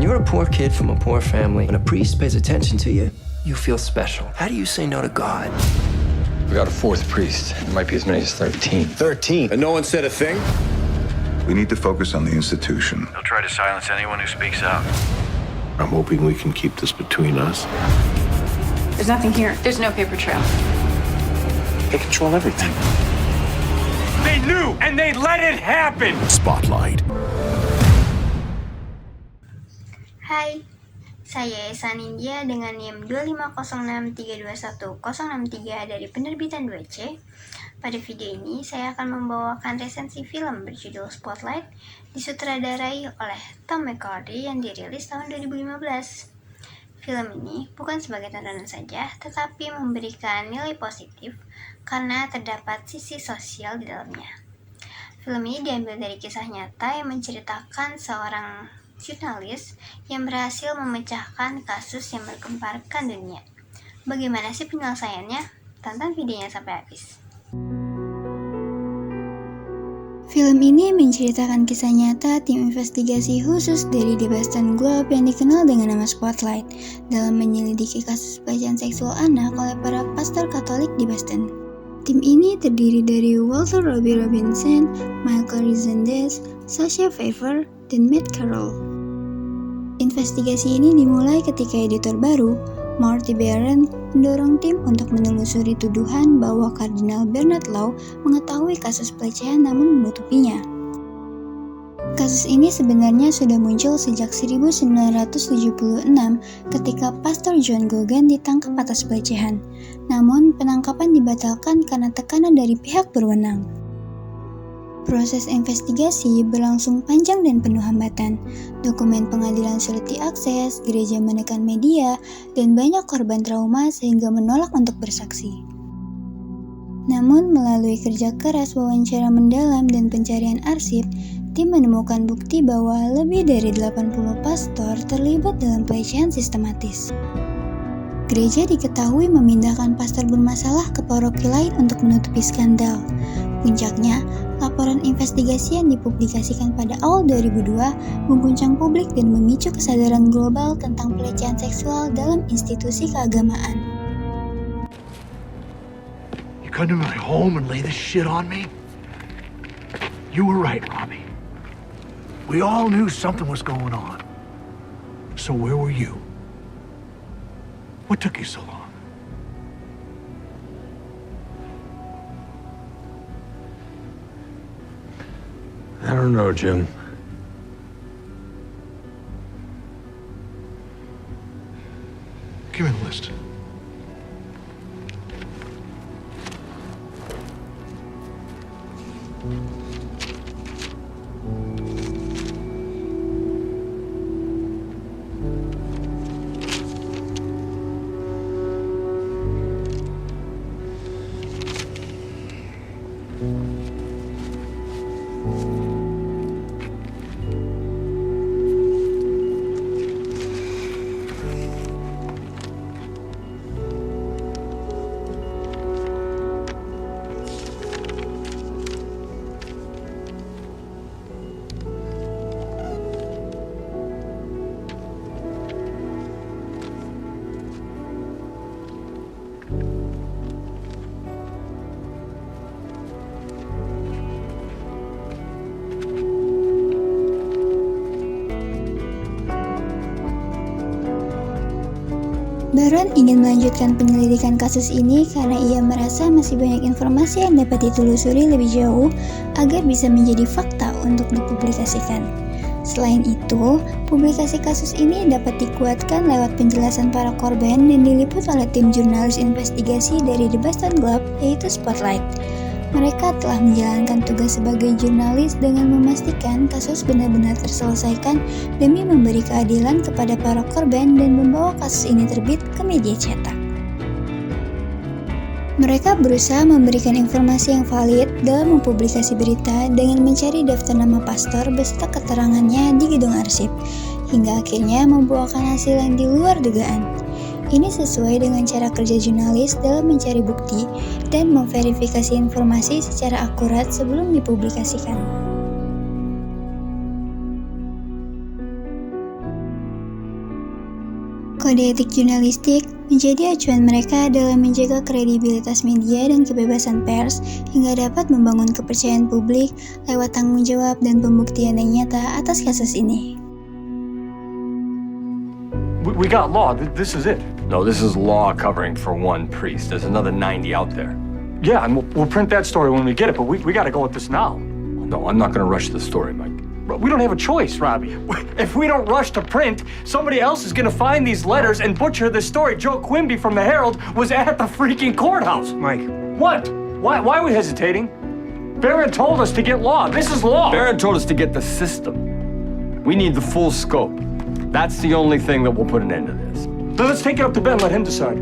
you're a poor kid from a poor family and a priest pays attention to you, you feel special. How do you say no to God? We got a fourth priest. There might be as many as 13. 13? And no one said a thing? We need to focus on the institution. They'll try to silence anyone who speaks out. I'm hoping we can keep this between us. There's nothing here. There's no paper trail. They control everything. They knew, and they let it happen! Spotlight. Hai, saya Esan India dengan NIM 25063210063 dari penerbitan 2C. Pada video ini, saya akan membawakan resensi film berjudul Spotlight disutradarai oleh Tom McCarthy yang dirilis tahun 2015. Film ini bukan sebagai tontonan saja, tetapi memberikan nilai positif karena terdapat sisi sosial di dalamnya. Film ini diambil dari kisah nyata yang menceritakan seorang jurnalis yang berhasil memecahkan kasus yang menggemparkan dunia. Bagaimana sih penyelesaiannya? Tonton videonya sampai habis. Film ini menceritakan kisah nyata tim investigasi khusus dari The Boston Globe yang dikenal dengan nama Spotlight dalam menyelidiki kasus pelecehan seksual anak oleh para pastor Katolik di Boston. Tim ini terdiri dari Walter Robbie Robinson, Michael Rezendes, Sasha Pfeiffer, dan Matt Carroll. Investigasi ini dimulai ketika editor baru, Marty Baron, mendorong tim untuk menelusuri tuduhan bahwa Kardinal Bernard Law mengetahui kasus pelecehan namun menutupinya. Kasus ini sebenarnya sudah muncul sejak 1976 ketika Pastor John Gogan ditangkap atas pelecehan, namun penangkapan dibatalkan karena tekanan dari pihak berwenang. Proses investigasi berlangsung panjang dan penuh hambatan. Dokumen pengadilan sulit diakses, gereja menekan media, dan banyak korban trauma sehingga menolak untuk bersaksi. Namun, melalui kerja keras, wawancara mendalam, dan pencarian arsip, tim menemukan bukti bahwa lebih dari 80 pastor terlibat dalam pelecehan sistematis. Gereja diketahui memindahkan pastor bermasalah ke paroki lain untuk menutupi skandal. Puncaknya, laporan investigasi yang dipublikasikan pada awal 2002 mengguncang publik dan memicu kesadaran global tentang pelecehan seksual dalam institusi keagamaan. You come to my home and lay this shit on me? You were right, Robbie. We all knew something was going on. So where were you? What took you so long? I don't know, Jim. Give me the list. Baron ingin melanjutkan penyelidikan kasus ini karena ia merasa masih banyak informasi yang dapat ditelusuri lebih jauh agar bisa menjadi fakta untuk dipublikasikan. Selain itu, publikasi kasus ini dapat dikuatkan lewat penjelasan para korban dan diliput oleh tim jurnalis investigasi dari The Boston Globe, yaitu Spotlight. Mereka telah menjalankan tugas sebagai jurnalis dengan memastikan kasus benar-benar terselesaikan demi memberi keadilan kepada para korban dan membawa kasus ini terbit ke media cetak. Mereka berusaha memberikan informasi yang valid dalam mempublikasi berita dengan mencari daftar nama pastor beserta keterangannya di gedung arsip, hingga akhirnya membuahkan hasil yang di luar dugaan. Ini sesuai dengan cara kerja jurnalis dalam mencari bukti dan memverifikasi informasi secara akurat sebelum dipublikasikan. Kode etik jurnalistik menjadi acuan mereka dalam menjaga kredibilitas media dan kebebasan pers hingga dapat membangun kepercayaan publik lewat tanggung jawab dan pembuktian yang nyata atas kasus ini. We got law. This is it. No, this is law covering for one priest. There's another 90 out there. Yeah, and we'll print that story when we get it, but we got to go with this now. No, I'm not going to rush the story, Mike. But we don't have a choice, Robbie. If we don't rush to print, somebody else is going to find these letters and butcher this story. Joe Quimby from the Herald was at the freaking courthouse. Mike. What? Why are we hesitating? Barron told us to get law. This is law. Barron told us to get the system. We need the full scope. That's the only thing that will put an end to this. Then let's take it up to Ben, let him decide.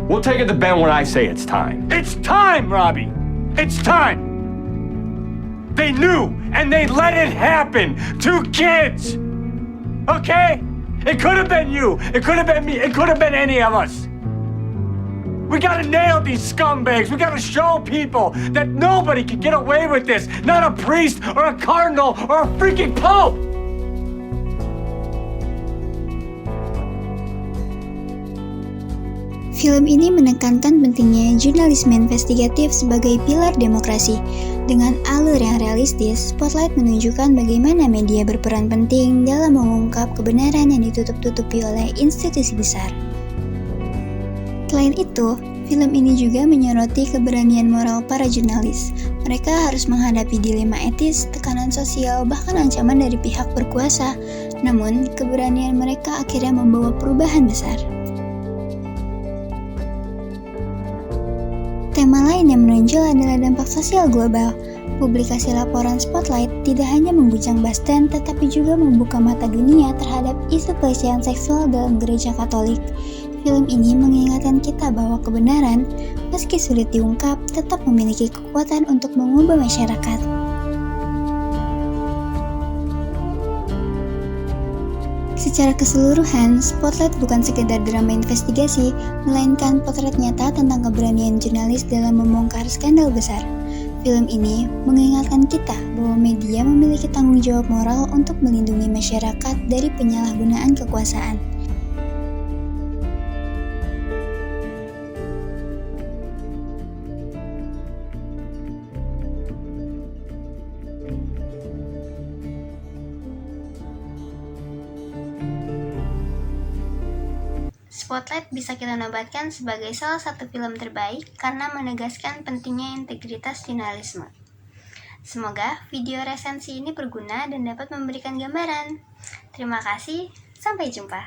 We'll take it to Ben when I say it's time. It's time, Robbie! It's time! They knew, and they let it happen! 2 kids! Okay? It could have been you, it could have been me, it could have been any of us! We gotta nail these scumbags, we gotta show people that nobody can get away with this! Not a priest, or a cardinal, or a freaking pope! Film ini menekankan pentingnya jurnalisme investigatif sebagai pilar demokrasi. Dengan alur yang realistis, Spotlight menunjukkan bagaimana media berperan penting dalam mengungkap kebenaran yang ditutup-tutupi oleh institusi besar. Selain itu, film ini juga menyoroti keberanian moral para jurnalis. Mereka harus menghadapi dilema etis, tekanan sosial, bahkan ancaman dari pihak berkuasa. Namun, keberanian mereka akhirnya membawa perubahan besar. Tema lain yang menonjol adalah dampak sosial global. Publikasi laporan Spotlight tidak hanya mengguncang Boston, tetapi juga membuka mata dunia terhadap isu pelecehan seksual dalam gereja Katolik. Film ini mengingatkan kita bahwa kebenaran, meski sulit diungkap, tetap memiliki kekuatan untuk mengubah masyarakat. Secara keseluruhan, Spotlight bukan sekedar drama investigasi, melainkan potret nyata tentang keberanian jurnalis dalam membongkar skandal besar. Film ini mengingatkan kita bahwa media memiliki tanggung jawab moral untuk melindungi masyarakat dari penyalahgunaan kekuasaan. Spotlight bisa kita nobatkan sebagai salah satu film terbaik karena menegaskan pentingnya integritas jurnalisme. Semoga video resensi ini berguna dan dapat memberikan gambaran. Terima kasih, sampai jumpa.